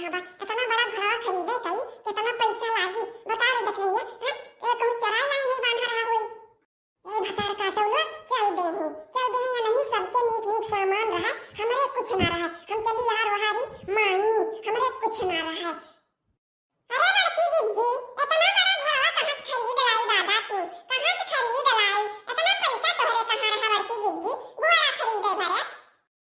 कहाँ बा? इतना बड़ा घोड़ा खरीदे कई कितना पैसा लागी बता रे देख रही है ए कहूं चराय लाई नहीं बांधा रहा होई ए भतार काटौलो चल दे या नहीं सबके नीक नीक सामान रहा हमरे कुछ ना रहा हम चली यार वहारी मांगी हमरे कुछ ना रहा। अरे बड़की दीदी इतना बड़ा घोड़ा कहां से खरीद लाई दादा तू कहां से खरीद लाई इतना पैसा तोहरे कहां रहा बड़की दीदी घोड़ा खरीदे भरे।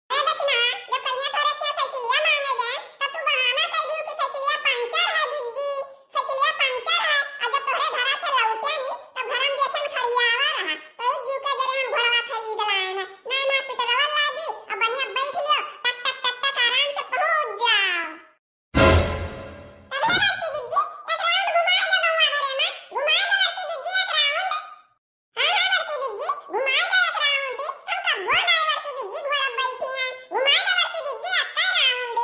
अरे देखना जब पहिया तोरे के साइकिलिया मांगे गए तब तू बहाना कर दियो कि साइकिलिया पंचर है दीदी साइकिलिया पंचर है और जब तोहरे घरा से लौटे नी तब घर में देखन खड़ियावा रहा तो एक जीव के जरे हम घोड़ा खरीद लाए हैं ना पेट्रोल लागी और बढ़िया बैठ लियो टक टक टक टक आराम से पहुंच जाओ। तबले बड़की दीदी एक राउंड घुमा दे बउआ घरे में घुमा दे बड़की दीदी एक राउंड। हां बड़की दीदी घुमा दे एक राउंड हम कब ना बड़की दीदी घोड़ा बैठी है घुमा दे बड़की दीदी अक्का राउंड।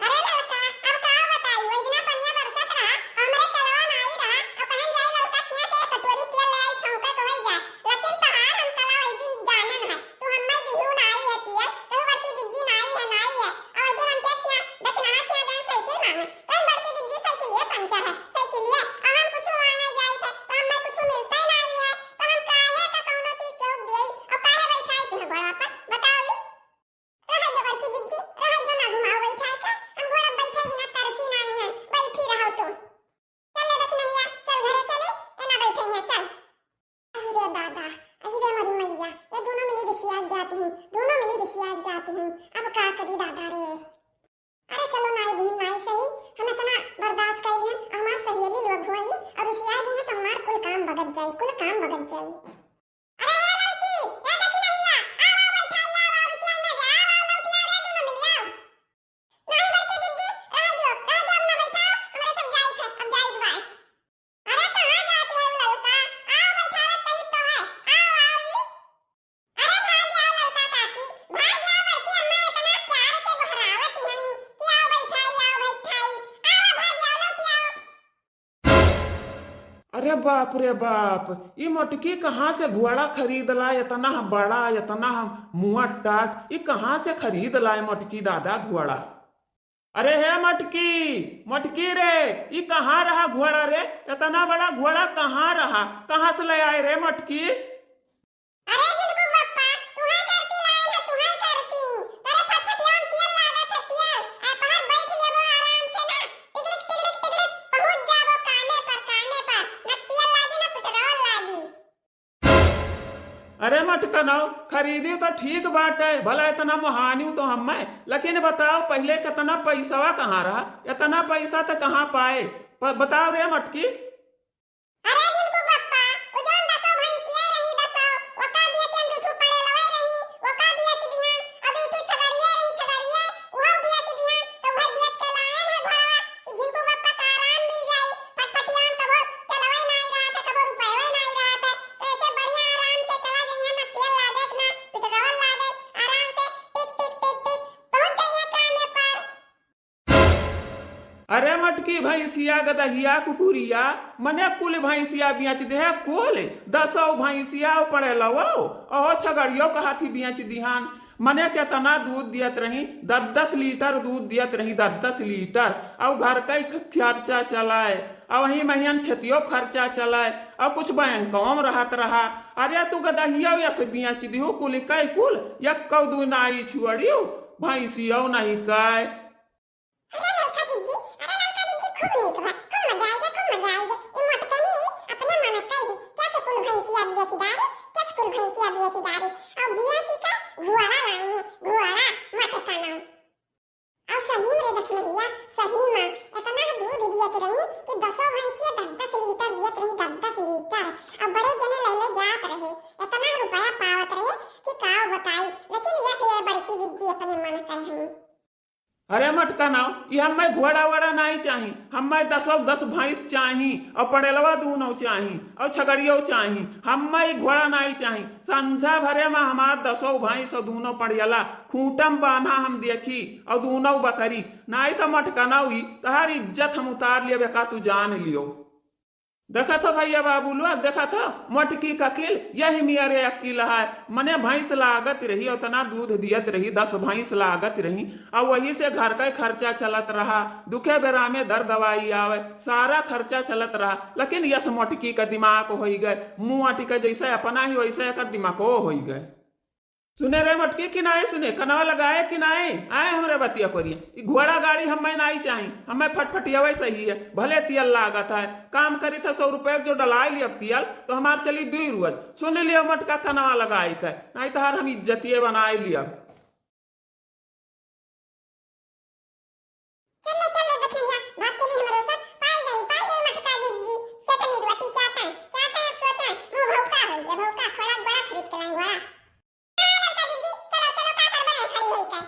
अरे लड़का अब का बताई ओइ दिना पनिया बरसत रहा हमरे कलवा नाई रहा अब कहन जाई लड़का खिया से कटोरी तेल ले आई छौका तो होई जाए लेकिन तहार हम कला एक दिन जानन है तू हम्मे दिहु नाई है तिया तो बड़की दीदी नाई है और दिन हम के खिया देखना खिया गन साइकिल मांगे कौन बड़की दीदी साइकिल ये पंचर है साइकिल ये अब हम कुछ मांगे जाई थे तो हम्मे कुछ मिलता ही नहीं है तो हम काहे तो कौनो चीज क्यों देई और काहे बैठाई तू घोड़ा पर बताओ ये रह जा बड़की दीदी रह जा ना घुमाओ बैठाई के हम घोड़ा बैठे बिना तरसी नहीं है बैठी रहो तू चल देख नैया चल घरे चले एना बैठे हैं चल। अहि रे दादा अहि रे मरी मैया ये दोनों मिली रिसिया जाती हैं दोनों मिली रिसिया जाती हैं अब का करी दादा रे। अरे चलो नाई भी नाई सही हम इतना बर्दाश्त कर लिए हमार सहेली लोग होई और रिसिया दी तो हमार कुल काम भगत जाई। अरे हे लड़की ये देखी नैया आओ बैठा आओ रिसिया में जा आओ लौटिया रे दोनों मिली आओ। नहीं बड़की दीदी रह जो अब ना बैठाओ हमारे सब जाई थे अब जाई बाय। अरे कहां जाती है लड़का आओ बैठा रे तही तो है आओ ई अरे भाग जाओ लड़का काकी भाग जाओ बड़की अम्मा इतना प्यार से बहरावत नहीं कि आओ बैठाई आओ भाग जाओ लौटिया आओ। अरे बाप रे बाप ये मटकी कहाँ से घोड़ा खरीद लाए इतना बड़ा इतना मुआ टाट ये कहाँ से खरीद लाए मटकी दादा घोड़ा। अरे हे मटकी मटकी रे ये कहाँ रहा घोड़ा रे इतना बड़ा घोड़ा कहाँ रहा कहाँ से ले आए रे मटकी। अरे जिनको बप्पा तुम्हें करती लाइन है तुम्हें करती तेरे फटफटियां तेल लागत है तेल ए बाहर बैठ ले वो आराम से ना टिगरिक पहुंच जाओ काने पर ना तेल लागी ना पेट्रोल लागी। अरे मटकनौ खरीदी तो ठीक बात है भला इतना मुहानी तो हमें लेकिन बताओ पहले कितना पैसा कहाँ रहा इतना पैसा तो कहाँ पाए बताओ रे मटकी। अरे जिनको बप्पा वो जोन दसो भैंसिया रही दसो ओका बियचन बिठू पड़े लवे रही ओका बियच बिहान अब इठू छगड़िए वो बियच बिहान तो वह बियच के लायन है घोड़ा कि जिनको बप्पा का आराम मिल जाई फटफटियां तो वो चलवे नहीं रहा था कबो रुपए नहीं रहा था तो ऐसे बढ़िया आराम से चला गई ना तेल लागे ना पेट्रोल लागे आराम से टिक टिक पहुंच जाइए काने पर। अरे मटकी भैंसिया गदहिया कुकुरिया मने कुल भैंसिया बियाच दे कुल 10 भैंसिया पड़े लवो और छगड़ियों कहाथी बियाच दिहान मने कितना दूध दियत रही 10 लीटर दूध दियत रही 10 लीटर और घर का खर्चा चलाए और वही महियन खेतियों खर्चा चलाए और कुछ बैंकों में रहत रहा। अरे तू गदहिया या से बियाच दिहो कुल कई कुल या कौदू नाई छुअड़ियो भैंसियों नहीं काय। अरे लड़का दीदी खूब नीक बा खूब मजा आएगा ये मटकनी अपने मन कही कैसे कुल भैंसिया बियची दारी कैसे कुल भैंसिया बियची दारी और बियची का घुआड़ा लाएंगे घुआड़ा मटकना और सही में देख भैया सही में इतना दूध दियत रही कि 10 भैंसिया 10 लीटर दियत रही 10 लीटर और बड़े जने ले जात रहे इतना रुपया पावत रहे कि का बताई लेकिन ये से बड़की दीदी अपने मन कही। अरे मटकनौ ये हमें घोड़ा वोड़ा नहीं चाही हमें 10 भैंस चाही और पड़ेलवा दूनो चाही और छगड़ियों चाही हमें घोड़ा नहीं चाही संझा भरे में हमार 10 भैंस और दूनो पड़ियला खूंटम बांधा हम देखी और दूनो बकरी नहीं तो मटकनौ ही तहार इज्जत हम उतार लियो का तू जान लियो। देखा था भैया बाबूलुआ, देखा था मोटकी का किल, यही मेरे अकील है। मने भैंस लागत रही, उतना दूध दियत रही, 10 भैंस लागत रही, और वही से घर का खर्चा चलत रहा। दुखे बेरा में दर दवाई आवे, सारा खर्चा चलत रहा। लेकिन यस मोटकी का दिमाग हो गए, मुंह आटी का जैसे अपना ही वैसे कर दिमाग हो गए। सुने रे मटकी किनाए, सुने कनवा लगाए किनाए आए हमरे बतिया करिए। घोड़ा गाड़ी हमें नहीं चाहिए, हमें फटफटियावे सही है, भले तियल लागत है। काम करी था 100 रुपये जो डलाई लिया तियल तो हमार चली 2 रोज। सुन लियो मटका कनवा लगाई के, नहीं तो हर हम इज्जतिये बनाए लिया। चले चले बथैया बात चली हमरो सब पाई गई मटका दीदी चटनी रोटी चाटा चाटा सोचा मुंह भौका हो गया, भौका थोड़ा बड़ा खरीद के लाई घोड़ा। चलो चलो का करबे खड़ी होई का